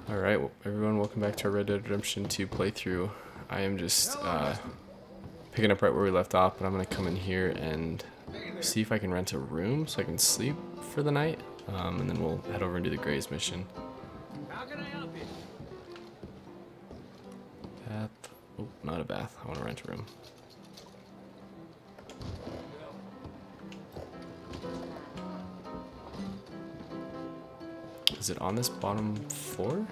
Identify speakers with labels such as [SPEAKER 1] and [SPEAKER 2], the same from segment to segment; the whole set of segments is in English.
[SPEAKER 1] Alright, well, everyone, welcome back to our Red Dead Redemption 2 playthrough. I am just picking up right where we left off, but I'm going to come in here and see if I can rent a room so I can sleep for the night, and then we'll head over and do the Grays mission.
[SPEAKER 2] How can I help you?
[SPEAKER 1] Bath. Oh, not a bath. I want to rent a room. Is it on this bottom floor?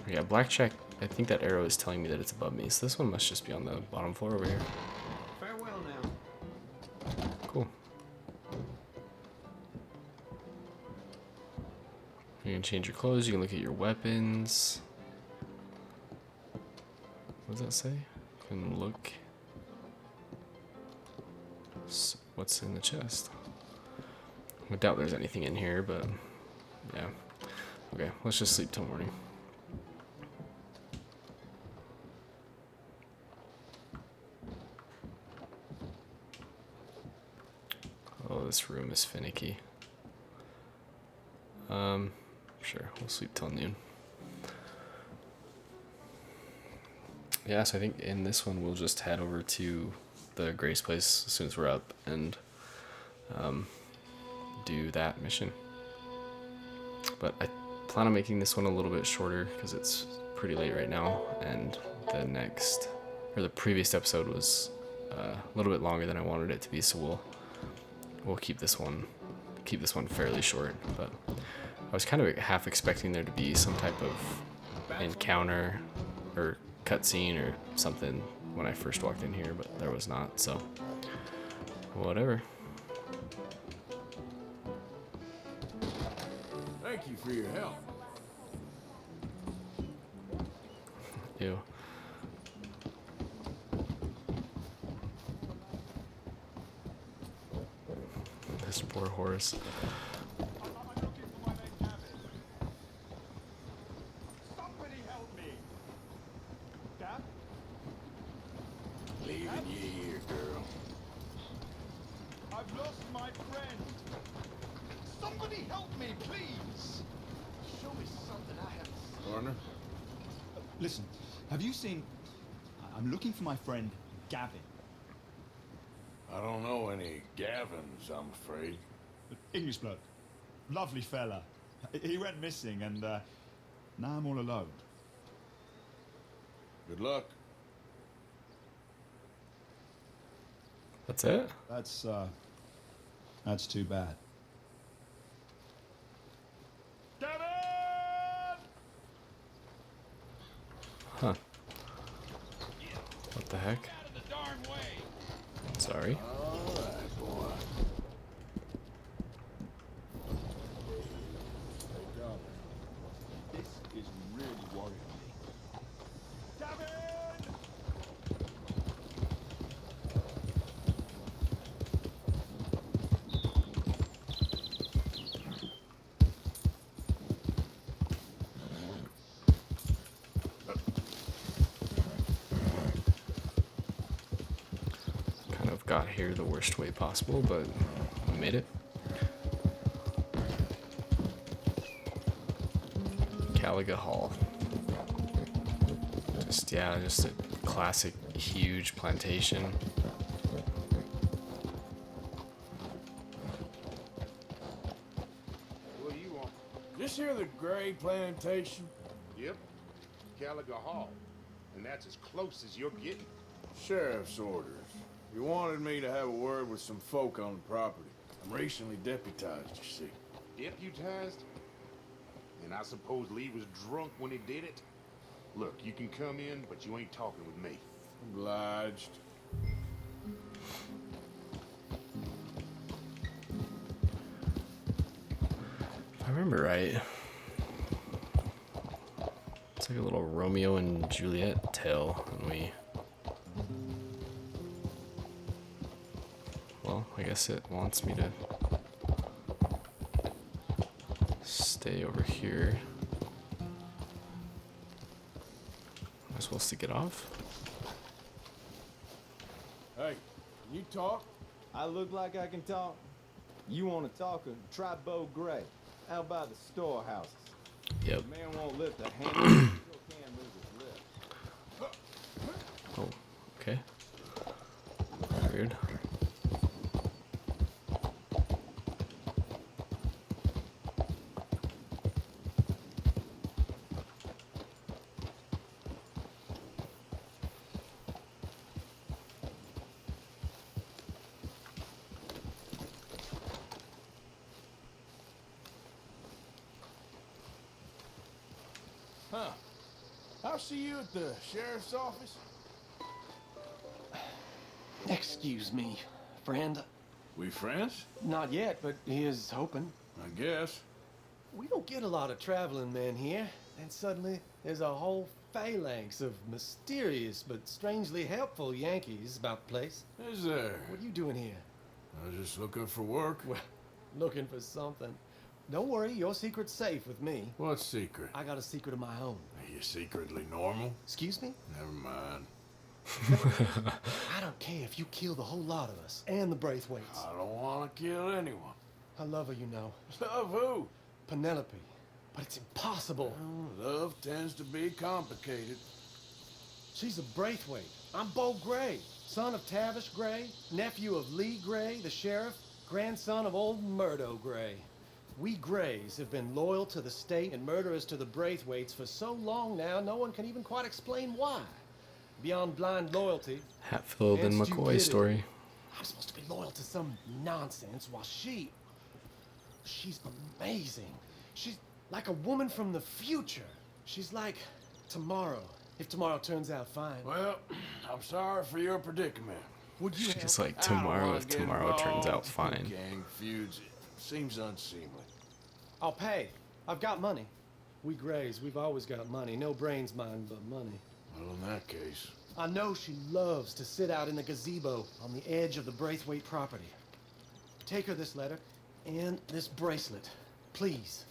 [SPEAKER 1] Yeah, blackjack. I think that arrow is telling me that it's above me, so this one must just be on the bottom floor over here.
[SPEAKER 2] Farewell now.
[SPEAKER 1] Cool. You can change your clothes, you can look at your weapons. What does that say? You can look. What's in the chest? I doubt there's anything in here, but yeah. Okay, let's just sleep till morning. Oh, this room is finicky. Sure, we'll sleep till noon. Yeah, so I think in this one we'll just head over to the Grace place as soon as we're up and do that mission. But I plan on making this one a little bit shorter because it's pretty late right now, and the previous episode was a little bit longer than I wanted it to be, so we'll keep this one fairly short. But I was kind of half expecting there to be some type of encounter or cutscene or something when I first walked in here, but there was not, so whatever.
[SPEAKER 3] Thank you for your help.
[SPEAKER 1] Ew. This poor horse.
[SPEAKER 2] Somebody help me. Dad?
[SPEAKER 3] Leaving you here, girl.
[SPEAKER 2] I've lost my friend. Somebody help me, please. Show me something I haven't seen.
[SPEAKER 3] Partner?
[SPEAKER 4] Listen, have you seen... I'm looking for my friend, Gavin.
[SPEAKER 3] I don't know any Gavins, I'm afraid.
[SPEAKER 4] English bloke. Lovely fella. He went missing and now I'm all alone.
[SPEAKER 3] Good luck.
[SPEAKER 1] That's it?
[SPEAKER 4] That's too bad.
[SPEAKER 2] Gavin!
[SPEAKER 1] Huh. What the heck?
[SPEAKER 2] Out of the darn way.
[SPEAKER 1] Sorry.
[SPEAKER 3] All right, boy. Hey, Gavin.
[SPEAKER 4] This is really worrying me.
[SPEAKER 2] Gavin!
[SPEAKER 1] Kind of got here the worst way possible, but we made it. Caliga Hall. Just a classic huge plantation.
[SPEAKER 5] What do you want?
[SPEAKER 3] This here the Gray Plantation?
[SPEAKER 5] Yep. Caliga Hall. And that's as close as you're getting.
[SPEAKER 3] Sheriff's orders. You wanted me to have a word with some folk on the property. I'm recently deputized, you see.
[SPEAKER 5] Deputized? And I suppose Lee was drunk when he did it? Look, you can come in, but you ain't talking with me.
[SPEAKER 3] Obliged.
[SPEAKER 1] If I remember right, it's like a little Romeo and Juliet tale, and well, I guess it wants me to stay over here. Am I supposed to get off?
[SPEAKER 3] Hey, can you talk?
[SPEAKER 6] I look like I can talk. You want to talk? Try Bo Gray. How about the storehouses?
[SPEAKER 1] Yep.
[SPEAKER 6] The man won't lift a hand, he still can move his lips.
[SPEAKER 1] Oh, okay. Weird.
[SPEAKER 3] Huh. I'll see you at the sheriff's office.
[SPEAKER 7] Excuse me, friend.
[SPEAKER 3] We friends?
[SPEAKER 7] Not yet, but here's hoping.
[SPEAKER 3] I guess.
[SPEAKER 7] We don't get a lot of traveling men here, and suddenly there's a whole phalanx of mysterious but strangely helpful Yankees about the place.
[SPEAKER 3] Is there?
[SPEAKER 7] What are you doing here?
[SPEAKER 3] I was just looking for work.
[SPEAKER 7] Well, looking for something. Don't worry, your secret's safe with me.
[SPEAKER 3] What secret?
[SPEAKER 7] I got a secret of my own.
[SPEAKER 3] Are you secretly normal?
[SPEAKER 7] Excuse me?
[SPEAKER 3] Never mind.
[SPEAKER 7] I don't care if you kill the whole lot of us and the Braithwaites.
[SPEAKER 3] I don't want to kill anyone.
[SPEAKER 7] I love her, you know.
[SPEAKER 3] Love who?
[SPEAKER 7] Penelope. But it's impossible.
[SPEAKER 3] Well, love tends to be complicated.
[SPEAKER 7] She's a Braithwaite. I'm Bo Gray, son of Tavish Gray, nephew of Lee Gray, the sheriff, grandson of old Murdo Gray. We Grays have been loyal to the state and murderers to the Braithwaites for so long now, no one can even quite explain why. Beyond blind loyalty.
[SPEAKER 1] Hatfield and
[SPEAKER 7] and
[SPEAKER 1] McCoy
[SPEAKER 7] stupidity.
[SPEAKER 1] story.
[SPEAKER 7] I'm supposed to be loyal to some nonsense while she's amazing. She's like a woman from the future. She's like tomorrow, if tomorrow turns out fine.
[SPEAKER 3] Well, I'm sorry for your predicament.
[SPEAKER 7] Would you
[SPEAKER 1] She's
[SPEAKER 7] help?
[SPEAKER 1] like,
[SPEAKER 3] I don't
[SPEAKER 1] tomorrow,
[SPEAKER 3] wanna
[SPEAKER 1] if
[SPEAKER 3] get
[SPEAKER 1] tomorrow turns out
[SPEAKER 3] involved in
[SPEAKER 1] fine.
[SPEAKER 3] Gang feuds seems unseemly.
[SPEAKER 7] I'll pay. I've got money. We Grays, we've always got money. No brains, mind, but money.
[SPEAKER 3] Well, in that case,
[SPEAKER 7] I know she loves to sit out in the gazebo on the edge of the Braithwaite property. Take her this letter and this bracelet, please.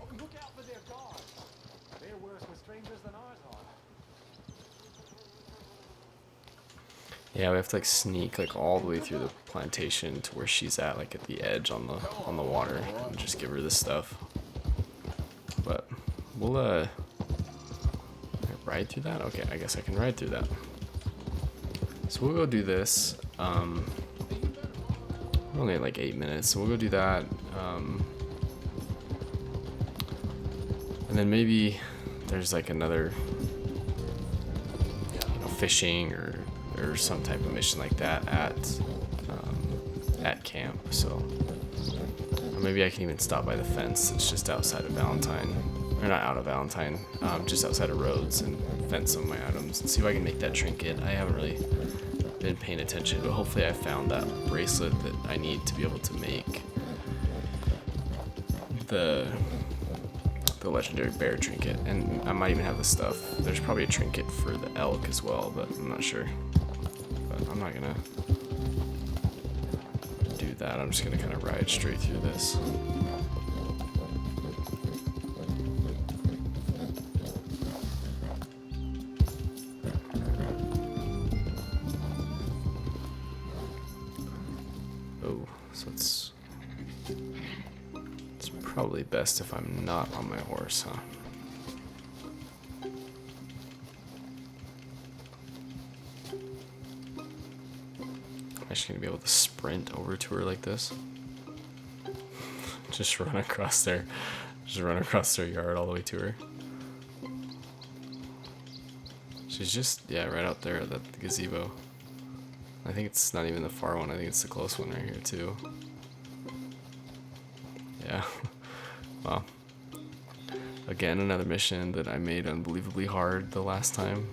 [SPEAKER 7] Oh, look out for their guards. They're worse with strangers than ours are.
[SPEAKER 1] Yeah, we have to like sneak like all the way through the plantation to where she's at, like at the edge on the water, and just give her this stuff. But we'll can I ride through that? Okay, I guess I can ride through that. So we'll go do this. We're only at like 8 minutes, so we'll go do that. And then maybe there's like another, fishing or some type of mission like that at camp. So or maybe I can even stop by the fence. It's just outside of Valentine, or not out of Valentine, just outside of Rhodes, and fence some of my items and see if I can make that trinket. I haven't really been paying attention, but hopefully I found that bracelet that I need to be able to make the legendary bear trinket. And I might even have the stuff. There's probably a trinket for the elk as well, but I'm not sure. But I'm not gonna do that. I'm just gonna kind of ride straight through this. Oh, so it's probably best if I'm not on my horse, huh? I'm just gonna be able to sprint over to her like this. Just run across their yard all the way to her. She's just, yeah, right out there at the gazebo. I think it's not even the far one, I think it's the close one right here too. Yeah. Well, again, another mission that I made unbelievably hard the last time.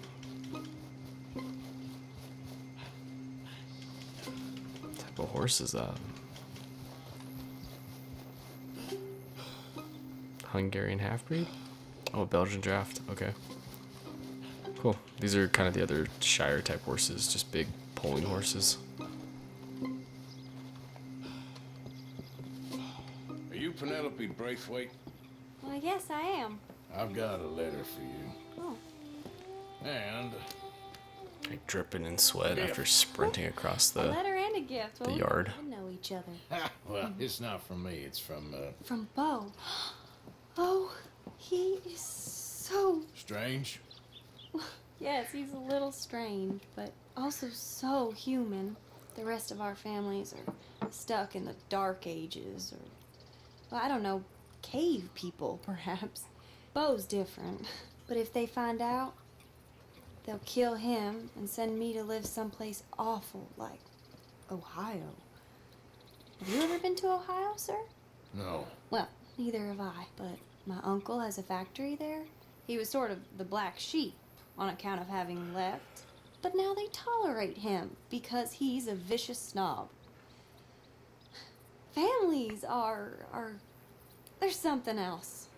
[SPEAKER 1] What type of horse is that? Hungarian half-breed? Oh, Belgian draft. Okay. Cool. These are kind of the other Shire type horses, just big pulling horses.
[SPEAKER 3] are you Penelope Braithwaite?
[SPEAKER 8] Well, yes, I am.
[SPEAKER 3] I've got a letter for you.
[SPEAKER 8] Oh.
[SPEAKER 3] And
[SPEAKER 1] Like dripping in sweat after sprinting across
[SPEAKER 8] A
[SPEAKER 1] the
[SPEAKER 8] letter and a gift. Well,
[SPEAKER 1] the
[SPEAKER 8] we
[SPEAKER 1] yard.
[SPEAKER 8] don't know each other.
[SPEAKER 3] Well, it's not from me. It's from,
[SPEAKER 8] From Bo. Oh, he is so...
[SPEAKER 3] Strange.
[SPEAKER 8] Yes, he's a little strange, but also so human. The rest of our families are stuck in the dark ages, or, well, I don't know, cave people, perhaps. Bo's different, but if they find out, they'll kill him and send me to live someplace awful like Ohio. Have you ever been to Ohio, sir?
[SPEAKER 3] No.
[SPEAKER 8] Well, neither have I, but my uncle has a factory there. He was sort of the black sheep on account of having left, but now they tolerate him because he's a vicious snob. Families are there's something else.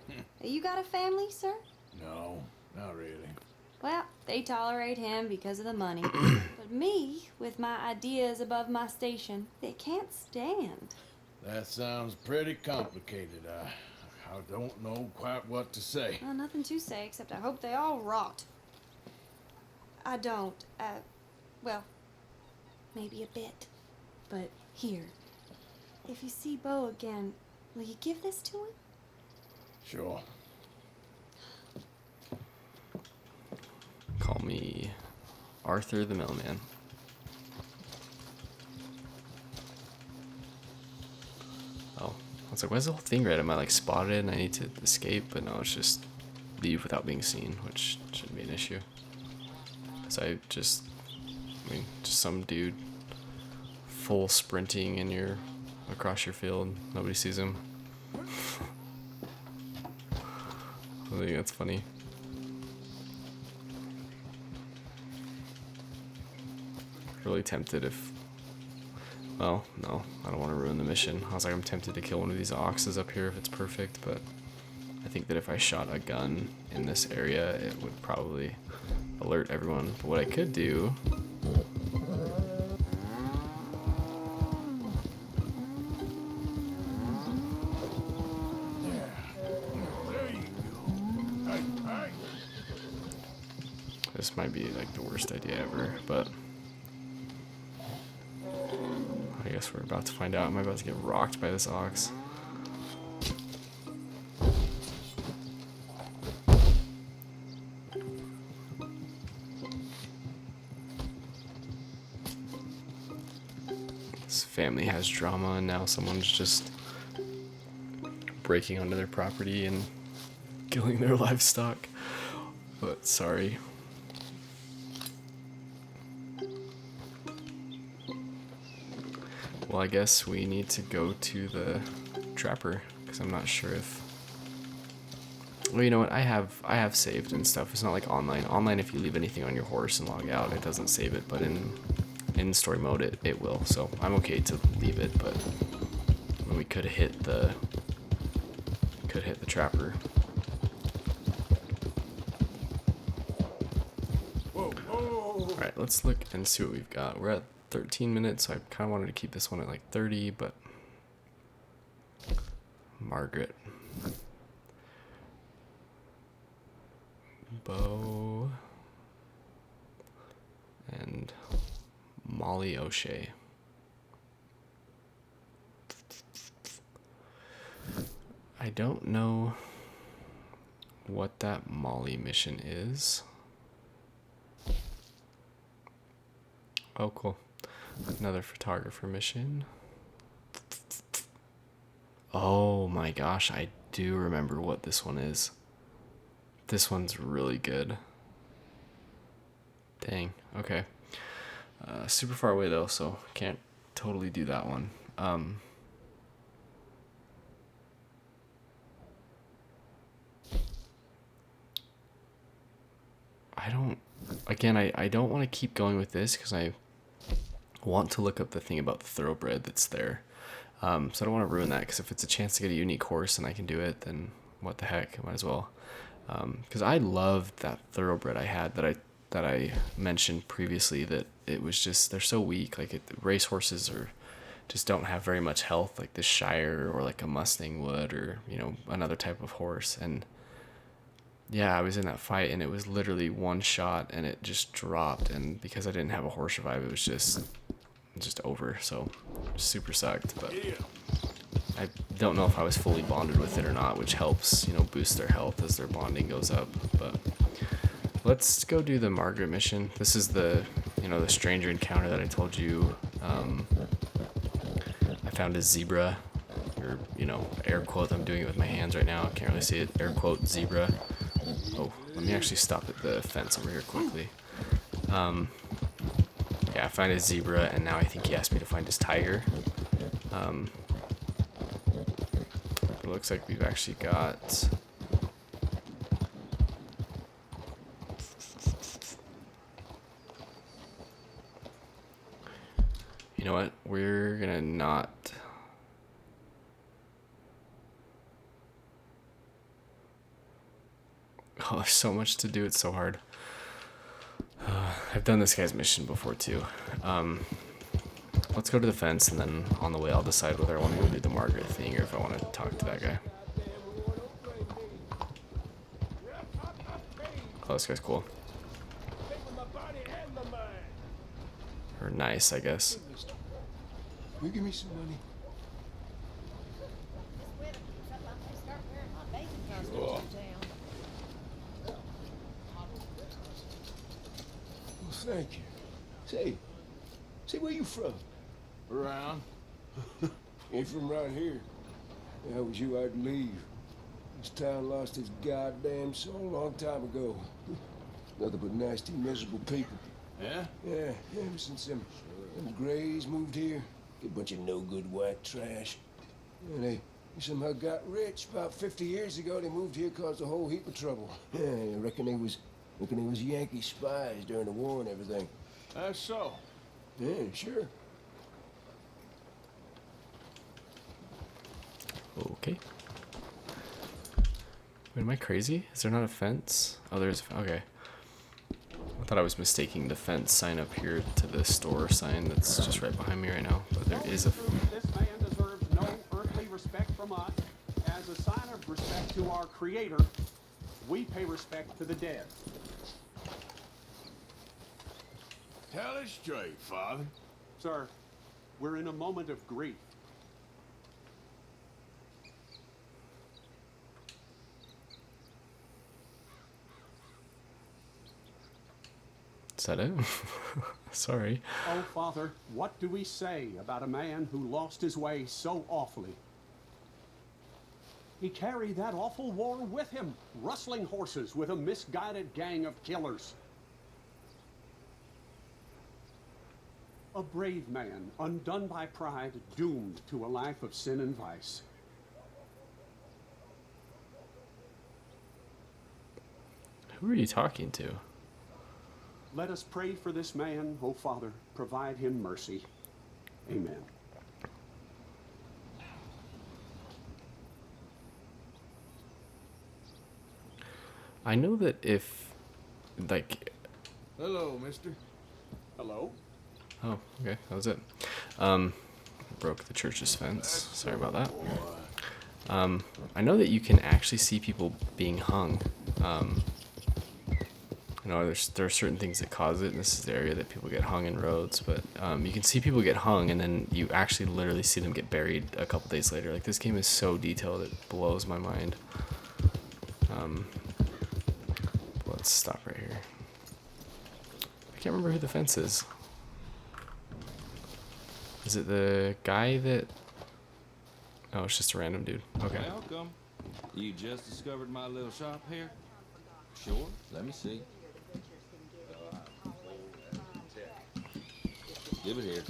[SPEAKER 8] You got a family, sir?
[SPEAKER 3] No, not really.
[SPEAKER 8] Well, they tolerate him because of the money. But me, with my ideas above my station, they can't stand.
[SPEAKER 3] That sounds pretty complicated. I don't know quite what to say.
[SPEAKER 8] Well, nothing to say except I hope they all rot. I don't, well, maybe a bit. But here, if you see Bo again, will you give this to him?
[SPEAKER 3] Sure.
[SPEAKER 1] Call me Arthur the Mailman. Oh, I was like, why is the whole thing red? Am I like spotted and I need to escape? But no, it's just leave without being seen, which shouldn't be an issue. So just some dude full sprinting in across your field. Nobody sees him. I think that's funny. Really tempted well, no, I don't want to ruin the mission. I was like, I'm tempted to kill one of these oxes up here if it's perfect, but I think that if I shot a gun in this area, it would probably alert everyone. But what I could do this might be like the worst idea ever, but I guess we're about to find out. Am I about to get rocked by this ox? This family has drama and now someone's just breaking onto their property and killing their livestock. But sorry. Well, I guess we need to go to the trapper because I'm not sure if. Well, you know what? I have saved and stuff. It's not like online. Online, if you leave anything on your horse and log out, it doesn't save it. But in story mode, it will. So I'm okay to leave it. But we could hit the trapper.
[SPEAKER 3] Whoa, whoa.
[SPEAKER 1] All right, let's look and see what we've got. We're at 13 minutes, so I kind of wanted to keep this one at like 30, but Margaret, Bo, and Molly O'Shea. I don't know what that Molly mission is. Oh, cool. Another photographer mission. Oh my gosh, I do remember what this one is. This one's really good. Dang, okay. Super far away though, so can't totally do that one. I don't want to keep going with this because I want to look up the thing about the thoroughbred that's there. So I don't want to ruin that because if it's a chance to get a unique horse and I can do it, then what the heck, I might as well. Because I loved that thoroughbred I had that I mentioned previously, that it was just, they're so weak. Like race horses just don't have very much health like the Shire or like a Mustang would, or another type of horse. And yeah, I was in that fight and it was literally one shot and it just dropped, and because I didn't have a horse revive, it was just over. So super sucked, but I don't know if I was fully bonded with it or not, which helps, boost their health as their bonding goes up. But let's go do the Margaret mission. This is the the stranger encounter that I told you. I found a zebra, or air quote. I'm doing it with my hands right now. I can't really see it. Air quote zebra. Oh, let me actually stop at the fence over here quickly. Yeah, I found a zebra, and now I think he asked me to find his tiger. It looks like we've actually got... You know what? We're gonna not... Oh, there's so much to do. It's so hard. I've done this guy's mission before too. Let's go to the fence, and then on the way I'll decide whether I want to go do the Margaret thing or if I want to talk to that guy. Oh, this guy's cool. Or nice, I guess.
[SPEAKER 3] Will you give me some money? Well, thank you. Say, where you from?
[SPEAKER 2] Around.
[SPEAKER 3] Ain't from right here. If I was you, I'd leave. This town lost its goddamn soul a long time ago. Nothing but nasty, miserable people.
[SPEAKER 2] Yeah?
[SPEAKER 3] Yeah, ever since them Grays moved here. A bunch of no-good white trash. And they somehow got rich. About 50 years ago, they moved here, caused a whole heap of trouble. Yeah, I reckon they was Yankee spies during the war and everything.
[SPEAKER 2] That's so.
[SPEAKER 3] Yeah, sure.
[SPEAKER 1] Okay. Wait, am I crazy? Is there not a fence? Oh, there's... Okay. I thought I was mistaking the fence sign up here to the store sign that's just right behind me right now. But there is a...
[SPEAKER 9] This man deserves no earthly respect from us. As a sign of respect to our Creator, we pay respect to the dead.
[SPEAKER 2] Tell it straight, Father.
[SPEAKER 9] Sir, we're in a moment of grief.
[SPEAKER 1] Is that it? Sorry.
[SPEAKER 9] Oh, Father, what do we say about a man who lost his way so awfully? He carried that awful war with him, rustling horses with a misguided gang of killers. A brave man, undone by pride, doomed to a life of sin and vice.
[SPEAKER 1] Who are you talking to?
[SPEAKER 9] Let us pray for this man, O Father. Provide him mercy. Amen.
[SPEAKER 1] I know that if, like...
[SPEAKER 3] Hello, mister.
[SPEAKER 9] Hello?
[SPEAKER 1] Oh, okay. That was it. Broke the church's fence. Sorry about that. I know that you can actually see people being hung. There are certain things that cause it, and this is the area that people get hung in roads, but you can see people get hung, and then you actually literally see them get buried a couple days later. Like, this game is so detailed, it blows my mind. Let's stop right here. I can't remember who the fence is. Is it the guy that... Oh, it's just a random dude. Okay.
[SPEAKER 6] Welcome. You just discovered my little shop here? Sure. Let me see. Give it here.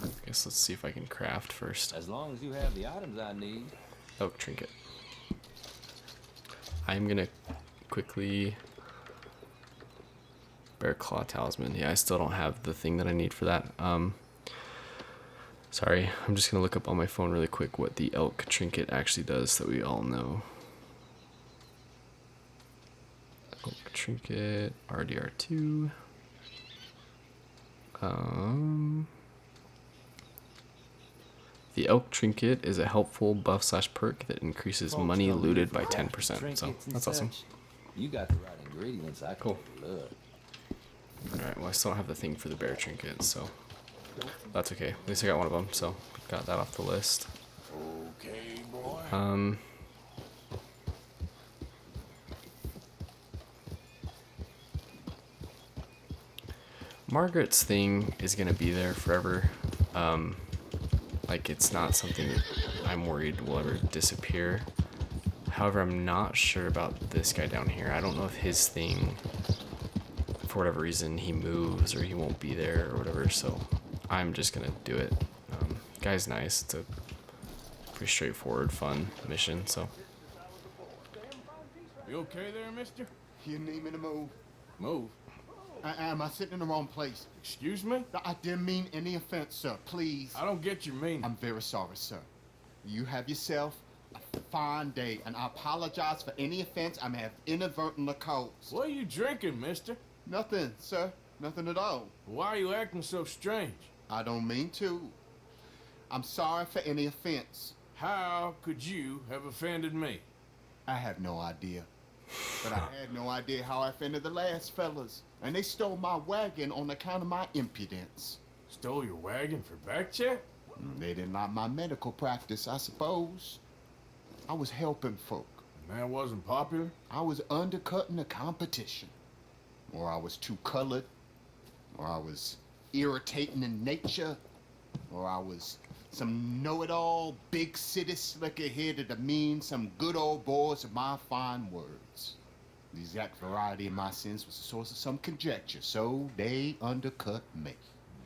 [SPEAKER 1] I guess let's see if I can craft first.
[SPEAKER 6] As long as you have the items I need.
[SPEAKER 1] Oh, trinket. I'm gonna quickly... Bear Claw Talisman. Yeah, I still don't have the thing that I need for that. Sorry, I'm just gonna look up on my phone really quick what the elk trinket actually does so we all know. Elk trinket, RDR2. The elk trinket is a helpful buff / perk that increases
[SPEAKER 6] Folks
[SPEAKER 1] money
[SPEAKER 6] don't
[SPEAKER 1] looted
[SPEAKER 6] live
[SPEAKER 1] by
[SPEAKER 6] for
[SPEAKER 1] 10%. So
[SPEAKER 6] trinkets and
[SPEAKER 1] that's awesome.
[SPEAKER 6] such. You got the right ingredients. I
[SPEAKER 1] Cool.
[SPEAKER 6] love.
[SPEAKER 1] Alright, well I still don't have the thing for the bear trinket, so that's okay. At least I got one of them, so got that off the list.
[SPEAKER 3] Okay, boy.
[SPEAKER 1] Margaret's thing is gonna be there forever. Like it's not something that I'm worried will ever disappear. However, I'm not sure about this guy down here. I don't know if his thing, for whatever reason, he moves or he won't be there or whatever, so I'm just gonna do it. Guy's nice. It's a pretty straightforward, fun mission, so.
[SPEAKER 2] You okay there, mister?
[SPEAKER 10] You need me to move?
[SPEAKER 2] Move.
[SPEAKER 10] Am I sitting in the wrong place?
[SPEAKER 2] Excuse me?
[SPEAKER 10] I didn't mean any offense, sir. Please.
[SPEAKER 2] I don't get your meaning.
[SPEAKER 10] I'm very sorry, sir. You have yourself a fine day, and I apologize for any offense I may have inadvertently caused.
[SPEAKER 2] What are you drinking, mister?
[SPEAKER 10] Nothing, sir. Nothing at all.
[SPEAKER 2] Why are you acting so strange?
[SPEAKER 10] I don't mean to. I'm sorry for any offense.
[SPEAKER 2] How could you have offended me?
[SPEAKER 10] I have no idea. But I had no idea how I offended the last fellas. And they stole my wagon on account of my impudence.
[SPEAKER 2] Stole your wagon for back check?
[SPEAKER 10] They didn't like my medical practice, I suppose. I was helping folk.
[SPEAKER 2] And that wasn't popular?
[SPEAKER 10] I was undercutting the competition. Or I was too colored. Or I was irritating in nature. Or I was some know-it-all, big city slicker here to demean some good old boys of my fine words. The exact variety of my sins was the source of some conjecture, so they undercut me.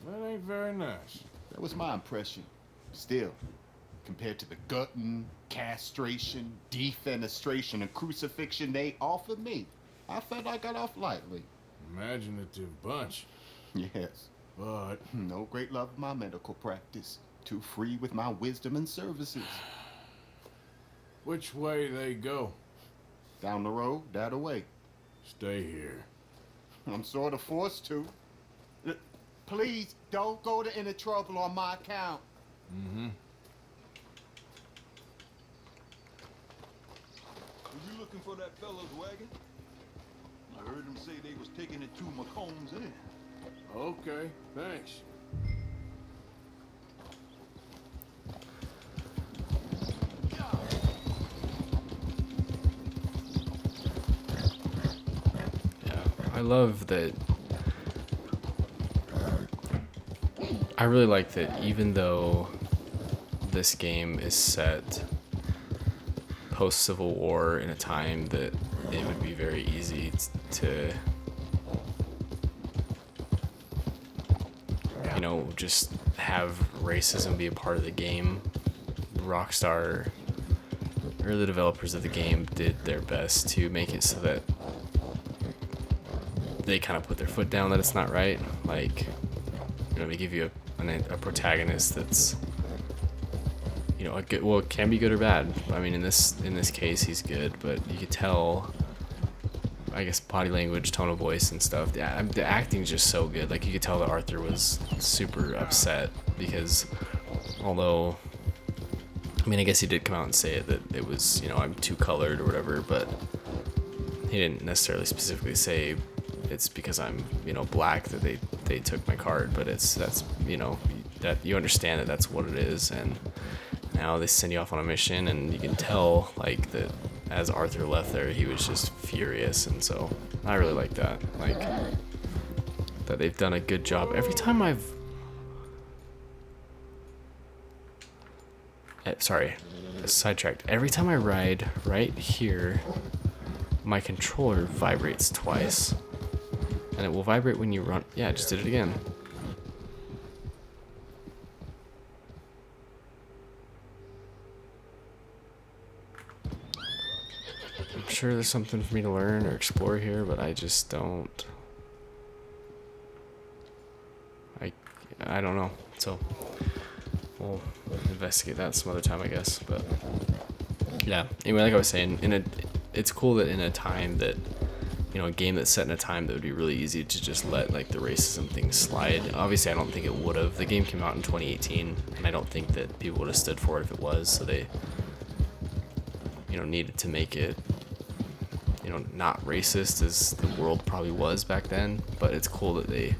[SPEAKER 2] That ain't very nice.
[SPEAKER 10] That was my impression. Still, compared to the gutting, castration, defenestration, and crucifixion they offered me, I felt I got off lightly.
[SPEAKER 2] Imaginative bunch.
[SPEAKER 10] Yes.
[SPEAKER 2] But
[SPEAKER 10] no great love of my medical practice. Too free with my wisdom and services.
[SPEAKER 2] which way they go?
[SPEAKER 10] Down the road, that away.
[SPEAKER 2] Stay here.
[SPEAKER 10] I'm sort of forced to. Please, don't go to any trouble on my account.
[SPEAKER 2] Mm-hmm.
[SPEAKER 11] Were you looking for that fella's wagon? I heard him say they was taking it to McComb's Inn.
[SPEAKER 2] Okay, thanks.
[SPEAKER 1] Yeah, I love that. I really like that even though this game is set post-Civil War in a time that it would be very easy to, you know, just have racism be a part of the game. Rockstar, or the developers of the game, did their best to make it so that they kind of put their foot down that it's not right. Like, you know, they give you a protagonist that's, you know, a good, well, it can be good or bad. I mean, in this case, he's good, but you could tell, I guess, body language, tone of voice, and stuff. The acting's just so good. Like, you could tell that Arthur was super upset because, although, I mean, I guess he did come out and say it, that it was, you know, I'm too colored or whatever, but he didn't necessarily specifically say it's because I'm, you know, black that they took my card, but that's, you know, that you understand that that's what it is. And now they send you off on a mission, and you can tell, like, that as Arthur left there, he was just furious. And so I really like that, like, that they've done a good job. Every time I've sorry, sidetracked. Every time I ride right here, my controller vibrates twice. And it will vibrate when you run. Yeah, I just did it again. I'm sure there's something for me to learn or explore here, but I just don't. I don't know. So we'll investigate that some other time, I guess. But yeah. Anyway, like I was saying, it's cool that in a time that, you you know, a game that's set in a time that would be really easy to just let like the racism thing slide. Obviously, I don't think it would have. The game came out in 2018, and I don't think that people would have stood for it if it was. So they, you know, needed to make it, you know, not racist as the world probably was back then. But it's cool that they,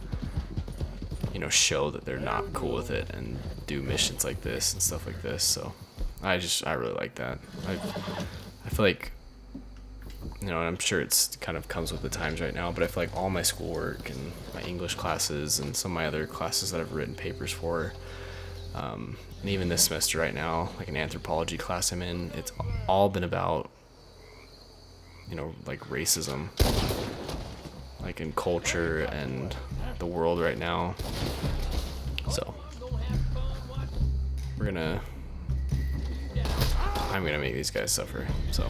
[SPEAKER 1] you know, show that they're not cool with it and do missions like this and stuff like this. So I really like that. I feel like, you know, I'm sure it's kind of comes with the times right now, but I feel like all my schoolwork and my English classes and some of my other classes that I've written papers for, and even this semester right now, like an anthropology class I'm in, it's all been about, you know, like racism, like in culture and the world right now. So I'm gonna make these guys suffer. So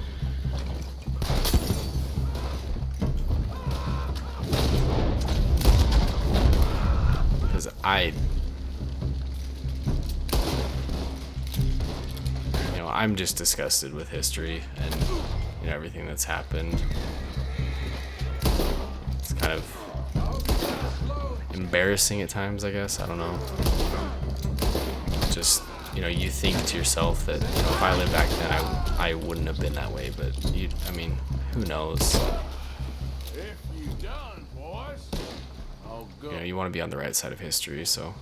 [SPEAKER 1] because you know, I'm just disgusted with history and, you know, everything that's happened. It's kind of embarrassing at times, I guess. I don't know. Just, you know, you think to yourself that, you know, if I lived back then, I wouldn't have been that way. But I mean, who knows?
[SPEAKER 2] If you done, boys, I'll go.
[SPEAKER 1] You know, you want to be on the right side of history, so.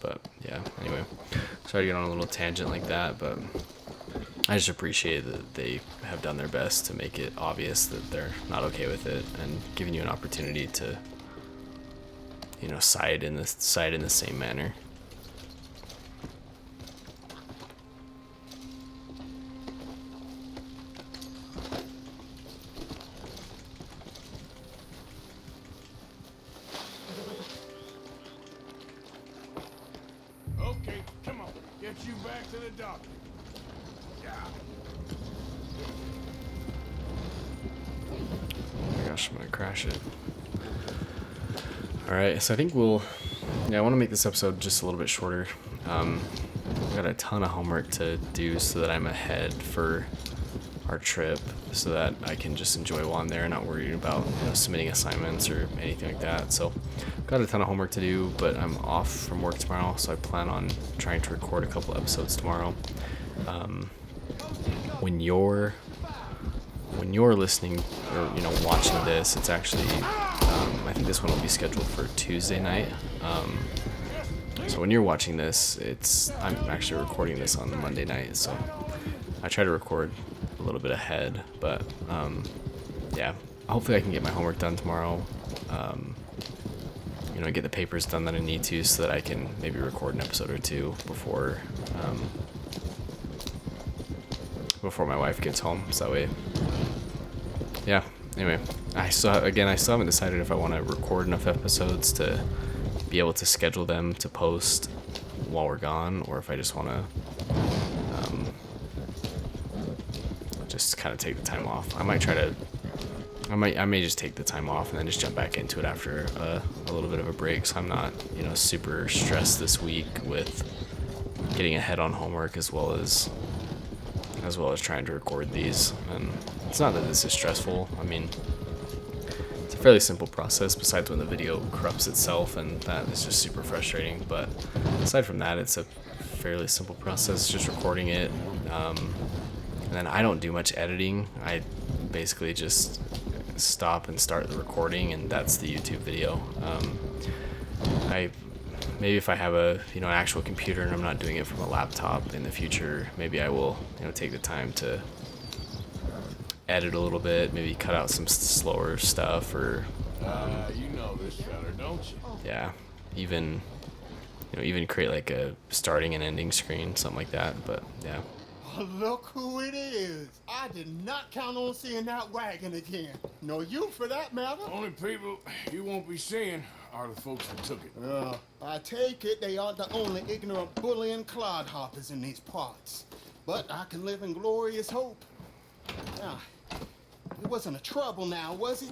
[SPEAKER 1] But yeah, anyway, sorry to get on a little tangent like that, but I just appreciate that they have done their best to make it obvious that they're not okay with it and giving you an opportunity to, you know, side in the same manner.
[SPEAKER 2] Okay, come on. Get you back to the doctor. Yeah.
[SPEAKER 1] Oh my gosh, I'm gonna crash it. Alright, so I think I want to make this episode just a little bit shorter. I've got a ton of homework to do so that I'm ahead for our trip, so that I can just enjoy while I'm there and not worry about, you know, submitting assignments or anything like that. So got a ton of homework to do, but I'm off from work tomorrow, so I plan on trying to record a couple episodes tomorrow. When you're listening or, you know, watching this, it's actually I think this one will be scheduled for Tuesday night. So when you're watching this, I'm actually recording this on Monday night, so I try to record a little bit ahead, but yeah, hopefully I can get my homework done tomorrow, you know, get the papers done that I need to, so that I can maybe record an episode or two before my wife gets home, so that way, yeah. Anyway, I still haven't decided if I want to record enough episodes to be able to schedule them to post while we're gone, or if I just want to just kind of take the time off. I may just take the time off and then just jump back into it after a little bit of a break, so I'm not, you know, super stressed this week with getting ahead on homework as well as trying to record these. And it's not that this is stressful. I mean, it's a fairly simple process besides when the video corrupts itself, and that is just super frustrating. But aside from that, it's a fairly simple process, just recording it. And then I don't do much editing. I basically just stop and start the recording, and that's the YouTube video. Maybe if I have an actual computer and I'm not doing it from a laptop in the future, maybe I will, take the time to edit a little bit, maybe cut out some slower stuff, or
[SPEAKER 2] you know this fella, don't you?
[SPEAKER 1] yeah, even create like a starting and ending screen, something like that. But yeah.
[SPEAKER 10] Look who it is. I did not count on seeing that wagon again. Nor you, for that matter.
[SPEAKER 2] Only people you won't be seeing are the folks that took it.
[SPEAKER 10] I take it they aren't the only ignorant bullying clodhoppers in these parts. But I can live in glorious hope. Now, it wasn't a trouble now, was it?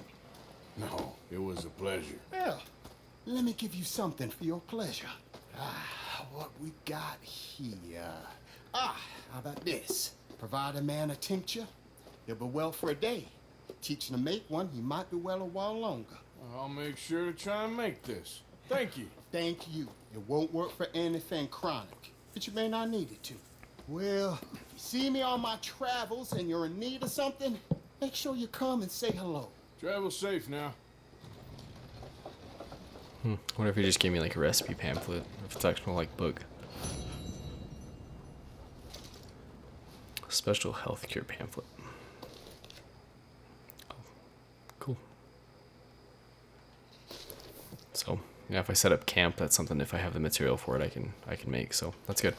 [SPEAKER 2] No, it was a pleasure.
[SPEAKER 10] Well, let me give you something for your pleasure. what we got here? How about this? Provide a man a tincture, he'll be well for a day. Teach him to make one, he might be well a while longer.
[SPEAKER 11] I'll make sure to try and make this. Thank you.
[SPEAKER 10] Thank you. It won't work for anything chronic, but you may not need it to. Well, if you see me on my travels and you're in need of something, make sure you come and say hello.
[SPEAKER 11] Travel safe now.
[SPEAKER 1] What if he just gave me like a recipe pamphlet? If it's actually more like book. Special health cure pamphlet. Oh, cool. So yeah, if I set up camp, that's something. If I have the material for it, I can make. So that's good.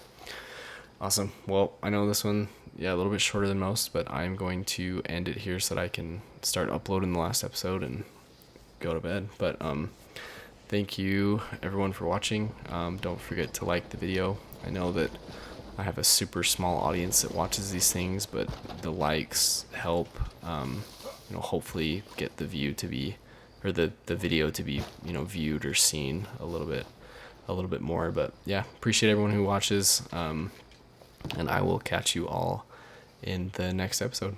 [SPEAKER 1] Awesome. Well, I know this one, yeah, a little bit shorter than most, but I'm going to end it here so that I can start uploading the last episode and go to bed. But thank you everyone for watching. Don't forget to like the video. I know that I have a super small audience that watches these things, but the likes help, hopefully get the view to be, or the video to be, viewed or seen a little bit more. But yeah, appreciate everyone who watches. And I will catch you all in the next episode.